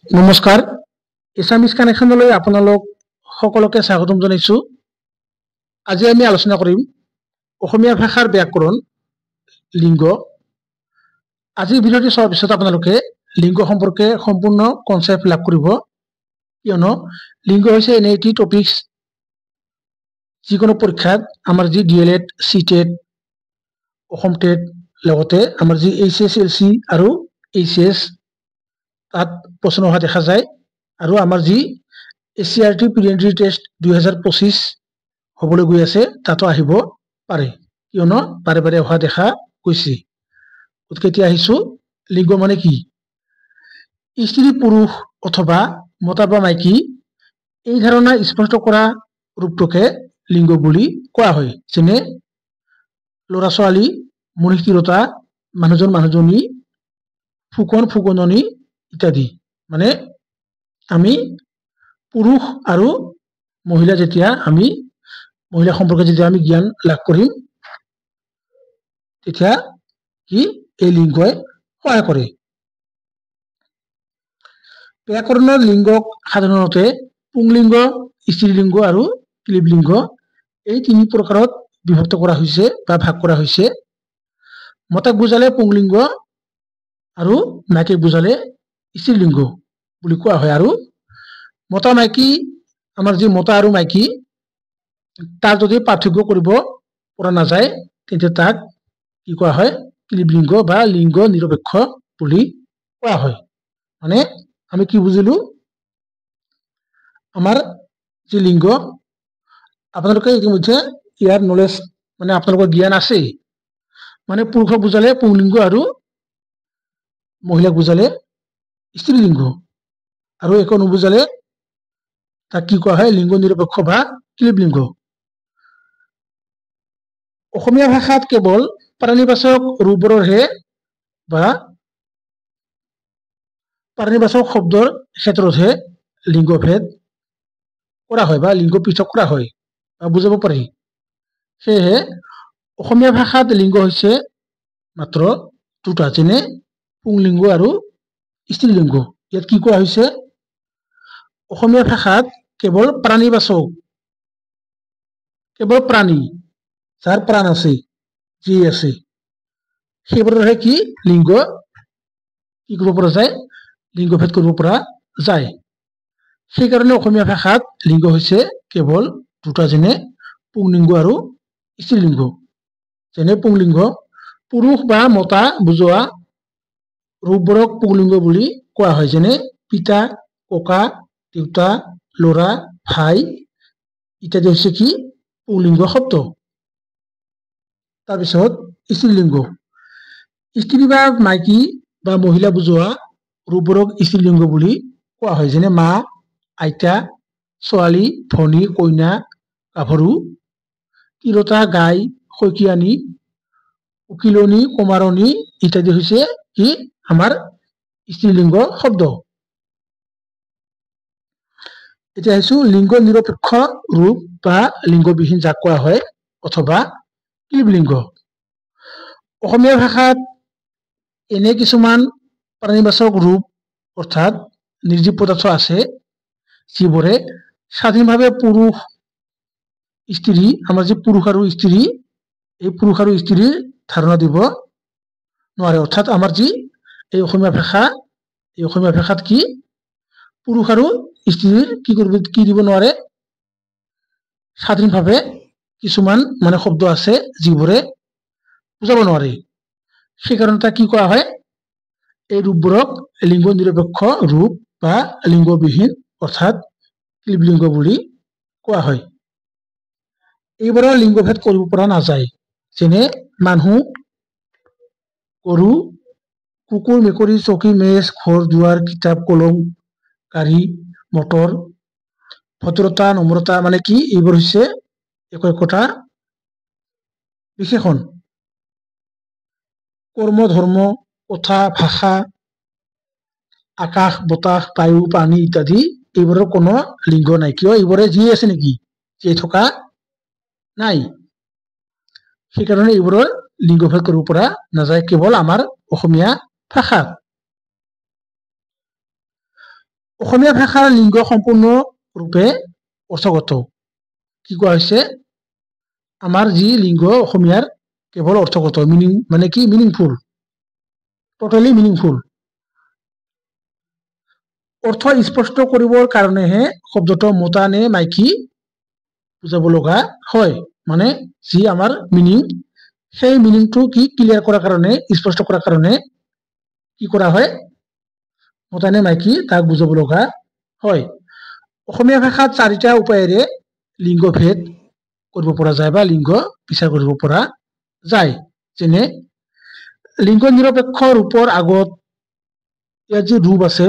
নমস্কাৰ এছামিজ কানেকশ্যনলৈ আপোনালোক সকলোকে স্বাগতম জনাইছো। আজি আমি আলোচনা কৰিম অসমীয়া ভাষাৰ ব্যাকৰণ লিংগ। আজি ভিডিঅ'টি চোৱাৰ পিছত আপোনালোকে লিংগ সম্পৰ্কে সম্পূৰ্ণ কনচেপ্ট লাভ কৰিব, কিয়নো লিংগ হৈছে এনে এটি টপিকছ যিকোনো পৰীক্ষাত আমাৰ যি ডিএলএড, সিটেট, অসম টেট লগতে আমাৰ যি HSLC আৰু HS তাত প্ৰশ্ন অহা দেখা যায়। আৰু আমাৰ যি ACRT প্ৰিলিমিনাৰী টেষ্ট 2025 হ'বলৈ গৈ আছে তাতো আহিব পাৰে, কিয়নো বাৰে বাৰে অহা দেখা গৈছে। গতিকে এতিয়া আহিছো লিংগ মানে কি। স্ত্ৰী পুৰুষ অথবা মতা বা মাইকী এই ধাৰণা স্পষ্ট কৰা ৰূপটোকে লিংগ বুলি কোৱা হয়। যেনে ল'ৰা ছোৱালী, মনুষ্য তিৰোতা, মানুহজন মানুহজনী, ফুকন ফুকননী ইত্যাদি। মানে আমি পুৰুষ আৰু মহিলা যেতিয়া আমি মহিলা সম্পৰ্কে যেতিয়া আমি জ্ঞান লাভ কৰিম তেতিয়া কি এই লিংগই সহায় কৰে। ব্যাকৰণৰ লিংগক সাধাৰণতে পুংলিংগ, স্ত্ৰীলিংগ আৰু ক্লীবলিংগ এই তিনি প্ৰকাৰত বিভক্ত কৰা হৈছে বা ভাগ কৰা হৈছে। মতাক বুজালে পুংলিংগ আৰু মাইকীক বুজালে স্ত্ৰীলিংগ বুলি কোৱা হয়। আৰু মতা মাইকী আমাৰ যি মতা আৰু মাইকী তাৰ যদি পাৰ্থক্য কৰিব পৰা নাযায় তেন্তে তাক কি কোৱা হয় ক্লীবলিংগ বা লিংগ নিৰপেক্ষ বুলি কোৱা হয়। মানে আমি কি বুজিলো, আমাৰ যি লিংগ আপোনালোকে ইতিমধ্যে ইয়াৰ নলেজ মানে আপোনালোকৰ জ্ঞান আছে। মানে পুৰুষক বুজালে পুংলিংগ আৰু মহিলাক বুজালে স্ত্ৰীলিংগ, আৰু একো নুবুজালে তাক কি কোৱা হয় লিংগ নিৰপেক্ষ বা ক্লীবলিংগ। অসমীয়া ভাষাত কেৱল প্ৰাণীবাচক ৰূপবোৰৰহে বা প্ৰাণীবাচক শব্দৰ ক্ষেত্ৰতহে লিংগভেদ কৰা হয় বা লিংগ পৃথক কৰা হয় বা বুজাব পাৰি। সেয়েহে অসমীয়া ভাষাত লিংগ হৈছে মাত্ৰ দুটা, যেনে পুংলিংগ আৰু স্ত্ৰীলিংগ। ইয়াত কি কোৱা হৈছে, অসমীয়া ভাষাত কেৱল প্ৰাণীবাচক, কেৱল প্ৰাণী যাৰ প্ৰাণ আছে, যি আছে সেইবোৰৰহে কি লিংগ কি কৰিব পৰা যায়, লিংগভেদ কৰিব পৰা যায়। সেইকাৰণে অসমীয়া ভাষাত লিংগ হৈছে কেৱল দুটা, যেনে পুংলিংগ আৰু স্ত্ৰীলিংগ। যেনে পুংলিংগ পুৰুষ বা মতা বুজোৱা ৰূপবোৰক পুংলিংগ বুলি কোৱা হয়। যেনে পিতা, ককা, দেউতা, ল'ৰা, ভাই ইত্যাদি হৈছে কি পুংলিংগ শব্দ। তাৰপিছত স্ত্ৰীলিংগ, স্ত্ৰী বা মাইকী বা মহিলা বুজোৱা ৰূপবোৰক স্ত্ৰীলিংগ বুলি কোৱা হয়। যেনে মা, আইতা, ছোৱালী, ভনী, কইনা, গাভৰু, তিৰোতা, গাই, শইকীয়ানী, উকিলনি, কুমাৰণী ইত্যাদি হৈছে কি আমাৰ স্ত্ৰীলিংগ শব্দ। এতিয়া আহিছো লিংগ নিৰপেক্ষ ৰূপ বা লিংগবিহীন যাক কোৱা হয় অথবা ক্লীবলিংগ। অসমীয়া ভাষাত এনে কিছুমান প্ৰাণীবাচক ৰূপ অৰ্থাৎ নিৰ্জীৱ পদাৰ্থ আছে যিবোৰে স্বাধীনভাৱে পুৰুষ স্ত্ৰী, আমাৰ যি পুৰুষ আৰু স্ত্ৰী এই পুৰুষ আৰু স্ত্ৰীৰ ধাৰণা দিব নোৱাৰে। অৰ্থাৎ আমাৰ যি এই অসমীয়া ভাষাত কি পুৰুষ আৰু স্ত্ৰীৰ কি দিব নোৱাৰে, স্বাধীনভাৱে কিছুমান মানে শব্দ আছে যিবোৰে বুজাব নোৱাৰে। সেইকাৰণে তাক কি কোৱা হয়, এই ৰূপবোৰক লিংগ নিৰপেক্ষ ৰূপ বা লিংগবিহীন অৰ্থাৎ ক্লীবলিংগ বুলি কোৱা হয়। এইবোৰৰ লিংগভেদ কৰিব পৰা নাযায়। যেনে মানুহ, গৰু, কুকুৰ, মেকুৰী, চকী, মেজ, ঘৰ দুৱাৰ, কিতাপ, কলম, গাড়ী, মটৰ, ভদ্ৰতা, নম্ৰতা মানে কি এইবোৰ হৈছে একোটা বিশেষণ। কৰ্ম, ধৰ্ম, কথা, ভাষা, আকাশ, বতাহ, বায়ু, পানী ইত্যাদি এইবোৰৰ কোনো লিংগ নাই। কিয় এইবোৰে যি আছে নেকি জীয়াই থকা নাই। সেইকাৰণে এইবোৰৰ লিংগভেদ কৰিব পৰা নাযায় কেৱল আমাৰ অসমীয়া ভাষাত। অসমীয়া ভাষাৰ লিংগ সম্পূৰ্ণৰূপে অৰ্থগত কি কোৱা হৈছে আমাৰ যি লিংগ অসমীয়াৰ কেৱল অৰ্থগত মিনিং মানে কি মিনিংফুল টোটালি মিনিংফুল অৰ্থ স্পষ্ট কৰিবৰ কাৰণেহে শব্দটো মতা নে মাইকী বুজাব লগা হয় মানে যি আমাৰ মিনিং সেই মিনিংটো কি ক্লিয়াৰ কৰাৰ কাৰণে স্পষ্ট কৰাৰ কাৰণে কি কৰা হয় মতা নে মাইকী তাক বুজাব লগা হয় অসমীয়া ভাষাত চাৰিটা উপায়েৰে লিংগ ভেদ কৰিব পৰা যায় বা লিংগ বিচাৰ কৰিব পৰা যায় যেনে লিংগ নিৰপেক্ষ ৰূপৰ আগত ইয়াত যি ৰূপ আছে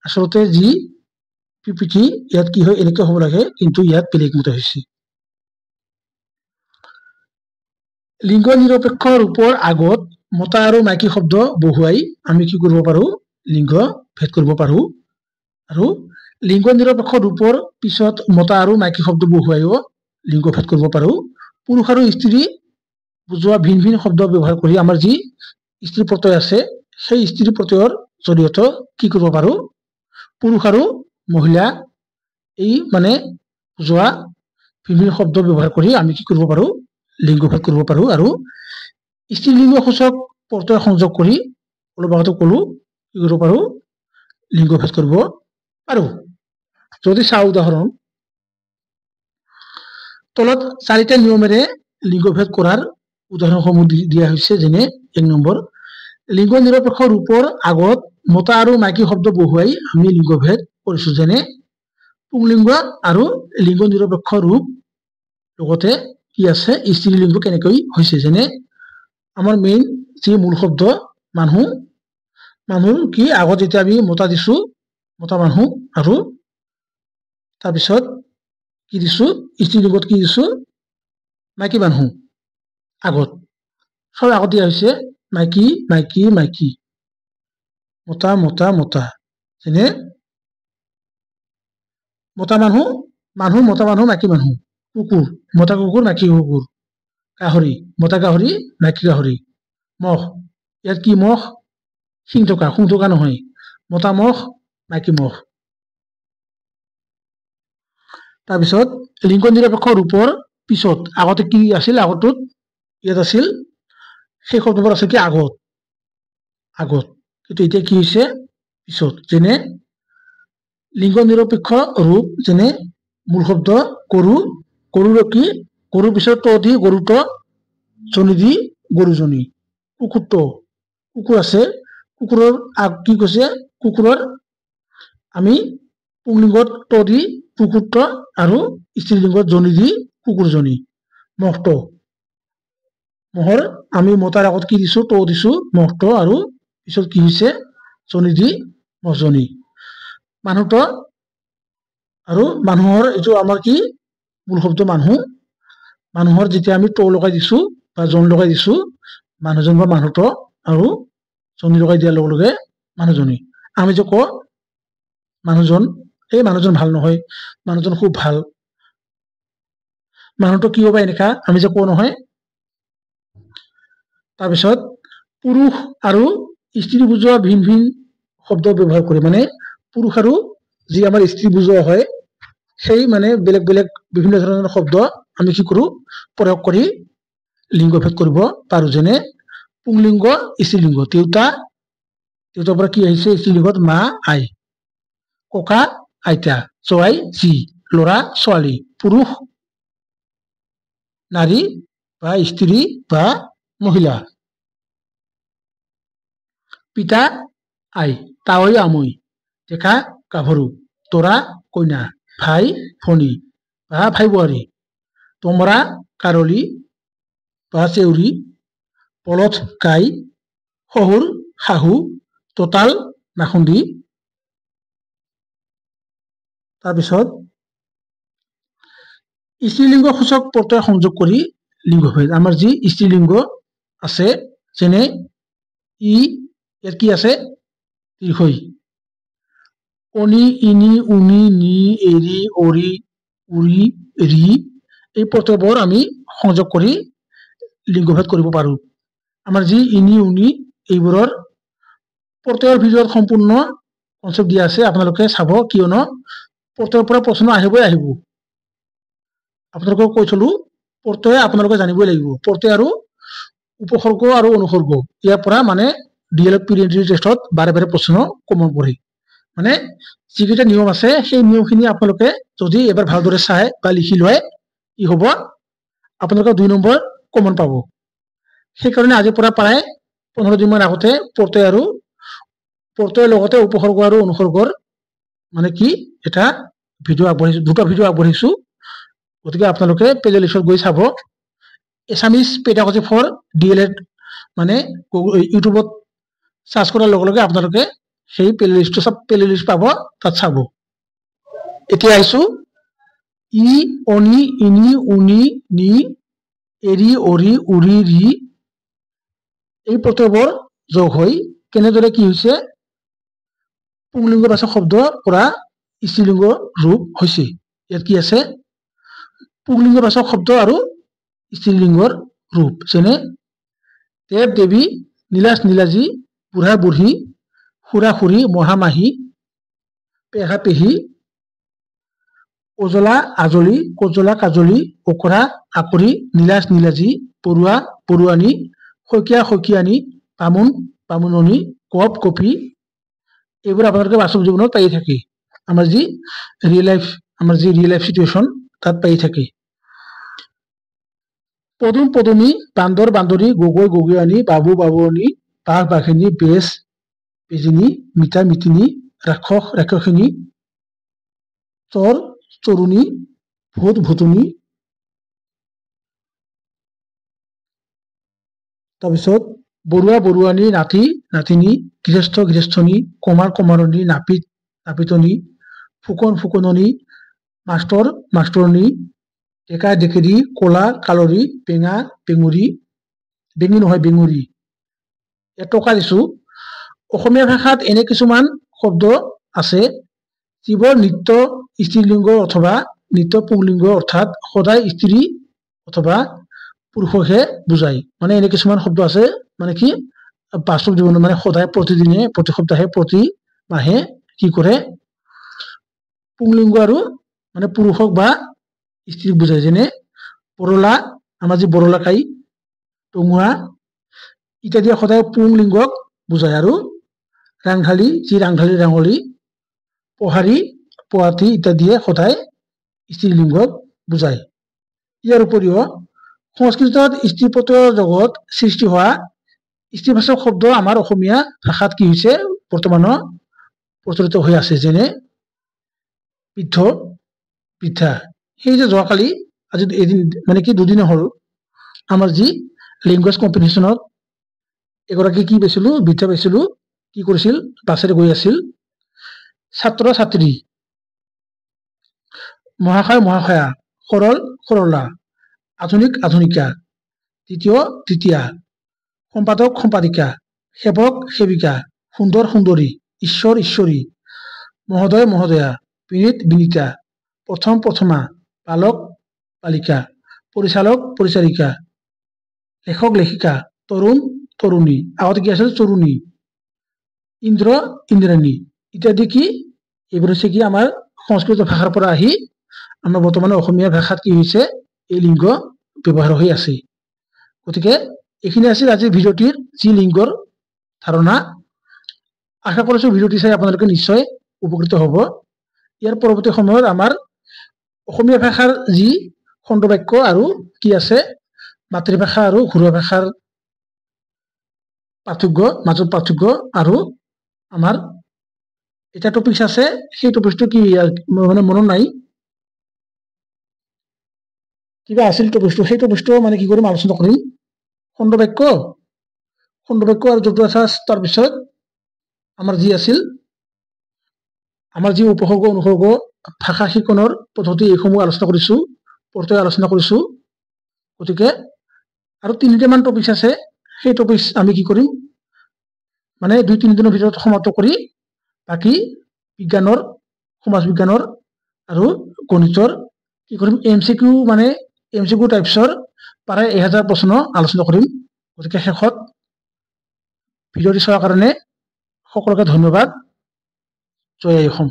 আসলতে যি পিপিটি ইয়াত কি হয় এনেকৈ হ'ব লাগে কিন্তু ইয়াত বেলেগ মতে হৈছে লিংগ নিৰপেক্ষ ৰূপৰ আগত মতা আৰু মাইকী শব্দ বহুৱাই আমি কি কৰিব পাৰো লিংগ ভেদ কৰিব পাৰো আৰু লিংগ নিৰপেক্ষ ৰূপৰ পিছত মতা আৰু মাইকী শব্দ বহুৱাইও লিংগ ভেদ কৰিব পাৰো পুৰুষ আৰু স্ত্ৰী বুজোৱা ভিন ভিন শব্দ ব্যৱহাৰ কৰি আমাৰ যি স্ত্ৰী প্ৰত্যয় আছে সেই স্ত্ৰী প্ৰত্যয়ৰ জৰিয়তে কি কৰিব পাৰো পুৰুষ আৰু মহিলা এই মানে বুজোৱা ভিন ভিন শব্দ ব্যৱহাৰ কৰি আমি কি কৰিব পাৰো লিংগ ভেদ কৰিব পাৰো আৰু স্ত্ৰীলিংগ সূচক প্ৰত্যয় সংযোগ কৰি অলপ আগতে ক'লো কি কৰিব পাৰো লিংগ ভেদ কৰিব পাৰো যদি চাওঁ উদাহৰণ তলত চাৰিটা নিয়মেৰে লিংগ ভেদ কৰাৰ উদাহৰণসমূহ দিয়া হৈছে যেনে 1 নম্বৰ লিংগ নিৰপেক্ষ ৰূপৰ আগত মতা আৰু মাইকী শব্দ বহুৱাই আমি লিংগ ভেদ কৰিছো যেনে পুংলিংগ আৰু লিংগ নিৰপেক্ষ ৰূপ লগতে কি আছে স্ত্ৰীলিংগ কেনেকৈ হৈছে যেনে আমাৰ মেইন যি মূল শব্দ মানুহ কি আগত যেতিয়া আমি মতা দিছো মতা মানুহ আৰু তাৰপিছত কি দিছো স্ত্ৰীলিংগত কি দিছো মাইকী মানুহ আগত সব আগত দিয়া হৈছে মাইকী মাইকী মাইকী মতা মতা মতা যেনে মতা মানুহ মতা মানুহ মাইকী মানুহ কুকুৰ মতা কুকুৰ মাইকী কুকুৰ গাহৰি মতা গাহৰি মাইকী গাহৰি মহ ইয়াত কি মহ শিং থকা নহয় মতা মহ মাইকী মহ তাৰপিছত লিংগ নিৰপেক্ষ ৰূপৰ পিছত আগতে কি আছিল আগতত ইয়াত আছিল সেই শব্দবোৰ আছে কি আগত কিন্তু এতিয়া কি হৈছে পিছত যেনে লিংগ নিৰপেক্ষ ৰূপ যেনে মূল শব্দ গৰুৰ কি গৰুৰ পিছত ত দি গৰুত জনি দি গৰুজনী কুকুৰ আছে কুকুৰৰ কি কৈছে কুকুৰৰ আমি পুংলিংগত ত দি কুকুৰট আৰু স্ত্ৰীলিংগত জনি দি কুকুৰজনী মহৰ আমি মতাৰ আগত কি দিছো ত দিছো মহট আৰু পিছত কি হৈছে জনি দি মহজনী মানুহট আৰু মানুহৰ এইটো আমাৰ কি মূল শব্দ মানুহৰ যেতিয়া আমি ত লগাই দিছো বা জন লগাই দিছো মানুহজন বা মানুহট আৰু জনি লগাই দিয়াৰ লগে লগে মানুহজনী আমি যে কওঁ মানুহজন এই মানুহজন ভাল নহয় মানুহজন খুব ভাল মানুহটো কি হ'ব এনেকা আমি যে কওঁ নহয় তাৰপিছত পুৰুষ আৰু স্ত্ৰী বুজোৱা ভিন ভিন শব্দ ব্যৱহাৰ কৰি মানে পুৰুষ আৰু যি আমাৰ স্ত্ৰী বুজোৱা হয় সেই মানে বেলেগ বেলেগ বিভিন্ন ধৰণৰ শব্দ আমি কি কৰো প্ৰয়োগ কৰি লিংগ ভেদ কৰিব পাৰো যেনে পুংলিংগ স্ত্ৰীলিংগ দেউতাৰ পৰা কি আহিছে স্ত্ৰীলিংগত মা আই ককা আইতা জোৱাই জী ল'ৰা ছোৱালী পুৰুষ নাৰী বা স্ত্ৰী বা মহিলা পিতা আই তাৱৈ আমৈ ডেকা গাভৰু তৰা কইনা ভাই ভনী বা ভাই বোৱাৰী তমৰা কাৰলি বা চেউৰী পলথ গাই শহুৰ শাহু তোতাল নাখুন্দি তাৰপিছত স্ত্ৰীলিংগ সূচক প্ৰত্যয় সংযোগ কৰি লিংগ ভেদ আমাৰ যি স্ত্ৰীলিংগ আছে যেনে ইয়াত কি আছে দীৰ্ঘই অনি ইনি উনি নি এৰি অৰি উৰি ৰি এই প্ৰত্যয়বোৰ আমি সংযোগ কৰি লিংগ ভেদ কৰিব পাৰো আমাৰ যি ইনি উনি এইবোৰৰ প্ৰত্যয়ৰ ভিতৰত সম্পূৰ্ণ কনসেপ্ট দিয়া আছে আপোনালোকে চাব কিয়নো পৰ্টৰ পৰা প্ৰশ্ন আহিবই আহিব আপোনালোকক কৈ থলো পৰ্টয়ে আপোনালোকে জানিবই লাগিব পৰ্টে আৰু উপসৰ্গ আৰু অনুসৰ্গ ইয়াৰ পৰা মানে ডিএলএড প্ৰি-এন্ট্ৰি টেষ্টত বাৰে বাৰে প্ৰশ্ন কমন পৰে মানে যিকেইটা নিয়ম আছে সেই নিয়মখিনি আপোনালোকে যদি এবাৰ ভালদৰে চাই বা লিখি লয় কি হ'ব আপোনালোকে 2 নম্বৰ কমন পাব সেইকাৰণে আজি পৰা প্ৰায় 15 দিন মান আগতে পৰ্টৰ লগতে উপসৰ্গ আৰু অনুসৰ্গৰ মানে কি এটা ভিডিও আগবঢ়াইছো দুটা ভিডিও আগবঢ়াইছো গতিকে আপোনালোকে প্লেলিষ্টত গৈ চাব এছামিজ পেডাগজি ফৰ ডিএলএড মানে ইউটিউবত সাৰ্চ কৰাৰ লগে লগে আপোনালোকে সেই প্লেলিষ্টটো সব প্লেলিষ্ট পাব তাত চাব এতিয়া আইছো ই অনি ইনি উনি নি এৰি অৰি উৰি ৰি এই প্ৰত্যয়বোৰ যোগ হৈ কেনেদৰে কি হৈছে পুংলিংগবাচক শব্দ পৰা স্ত্ৰীলিংগ ৰূপ হৈছে ইয়াত কি আছে পুংলিংগবাচক শব্দ আৰু স্ত্ৰীলিংগৰ ৰূপ যেনে দেৱ দেৱী নীলাজ নীলাজী বুঢ়া বুঢ়ী খুৰা খুৰী মহামাহী পেহা পেহী ওজলা আজলি কজলা কাজলি ওকৰা আকৰি নীলাজ নীলাজী পৰুৱা পৰুৱানী শইকীয়া শইকীয়ানী বামুণ বামুণনী কপ কপি এইবোৰ আপোনালোকে বাস্তৱ জীৱনত পাই থাকে আমাৰ যি ৰিয়েল লাইফ সিচুৱেশন তাত পাই থাকে পদুম পদুমী বান্দৰ বান্দৰী গগৈ গগৈয়ানী বাবু বাবুৱানী বাঘ বাঘিনী বেজ বেজিনী মিতা মিতিনী ৰাক্ষস ৰাক্ষসিনী চৰ চৰুণী ভূত ভূতুনী তাৰপিছত বৰুৱা বৰুৱানী নাতি নাতিনী গৃহস্থ গৃহস্থনী কুমাৰ কুমাৰণী নাপিত নাপিতনী ফুকন ফুকননী মাষ্টৰ মাষ্টৰণী ডেকা ডেকেৰী কলা কালৰী বেঙা বেঙুৰী বেঙি নহয় বেঙুৰী টকা দিছো অসমীয়া ভাষাত এনে কিছুমান শব্দ আছে যিবোৰ নিত্য স্ত্ৰীলিংগ অথবা নিত্য পুংলিংগ অৰ্থাৎ সদায় স্ত্ৰী অথবা পুৰুষকহে বুজায় মানে এনে কিছুমান শব্দ আছে মানে কি বাস্তৱ জীৱনত মানে সদায় প্ৰতিদিনে প্ৰতি সপ্তাহে প্ৰতি মাহে কি কৰে পুংলিংগ আৰু মানে পুৰুষক বা স্ত্ৰীক বুজায় যেনে বৰলা আমাৰ যি বৰলা কাই টঙুৱা ইত্যাদি সদায় পুংলিংগক বুজায় আৰু ৰাংঢালী যি ৰাংঢালী ৰাঙলী পহাৰী পোৱাতি ইত্যাদিয়ে সদায় স্ত্ৰীলিংগক বুজায় ইয়াৰ উপৰিও সংস্কৃতত স্ত্ৰী প্ৰত্যয়ৰ জগত সৃষ্টি হোৱা স্ত্ৰীবাচক শব্দ আমাৰ অসমীয়া ভাষাত কি হৈছে বৰ্তমানৰ প্ৰচলিত হৈ আছে যেনে বৃদ্ধ বৃদ্ধা সেই যে যোৱাকালি আজি এদিন মানে কি দুদিন হ'ল আমাৰ যি লেংগুৱেজ কম্পিটিশ্যনত এগৰাকী কি পাইছিলো বৃদ্ধা পাইছিলো কি কৰিছিল বাছেৰে গৈ আছিল ছাত্ৰ ছাত্ৰী মহাশয় মহাশয়া সৰল সৰলা আধুনিক আধুনিকা তৃতীয় তৃতীয়া সম্পাদক সম্পাদিকা সেৱক সেৱিকা সুন্দৰ সুন্দৰী ঈশ্বৰ ঈশ্বৰী মহোদয় মহোদয়া বিনীত বিনীতা প্ৰথম প্ৰথমা বালক বালিকা পৰিচালক পৰিচাৰিকা লেখক লেখিকা তৰুণ তৰুণী আগতে কি আছিল তৰুণী ইন্দ্ৰ ইন্দ্ৰাণী ইত্যাদি কি এইবোৰ হৈছে কি আমাৰ সংস্কৃত ভাষাৰ পৰা আহি আমাৰ বৰ্তমানে অসমীয়া ভাষাত কি হৈছে এই লিংগ ব্যৱহাৰ হৈ আছে গতিকে এইখিনি আছিল আজিৰ ভিডিঅ'টিৰ যি লিংগৰ ধাৰণা আশা কৰিছো ভিডিঅ'টি চাই আপোনালোকে নিশ্চয় উপকৃত হ'ব ইয়াৰ পৰৱৰ্তী সময়ত আমাৰ অসমীয়া ভাষাৰ যি খণ্ডবাক্য আৰু কি আছে মাতৃভাষা আৰু ঘৰুৱা ভাষাৰ পাৰ্থক্য মাজত পাৰ্থক্য আৰু আমাৰ এটা টপিক আছে সেই টপিকটো কি মানে মনত নাই কিবা আছিল টপিকটো সেই টপিকটো মানে কি কৰিম আলোচনা কৰিম খণ্ডবাক্য আৰু জতুৱা তাৰপিছত আমাৰ যি আছিল আমাৰ যি উপসৰ্গ অনুসৰ্গ ভাষা শিকনৰ পদ্ধতি এইসমূহ আলোচনা কৰিছো প্ৰত্যয় আলোচনা কৰিছো গতিকে আৰু তিনিটামান টপিক আছে সেই টপিক আমি কি কৰিম মানে 2-3 দিনৰ ভিতৰত সমাপ্ত কৰি বাকি বিজ্ঞানৰ সমাজ বিজ্ঞানৰ আৰু গণিতৰ কি কৰিম এমসিকিউ মানে এমসিকিউ টাইপছৰ প্ৰায় 1000 প্ৰশ্ন আলোচনা কৰিম গতিকে শেষত ভিডিঅ'টি চোৱাৰ কাৰণে সকলোকে ধন্যবাদ জয় আই অসম।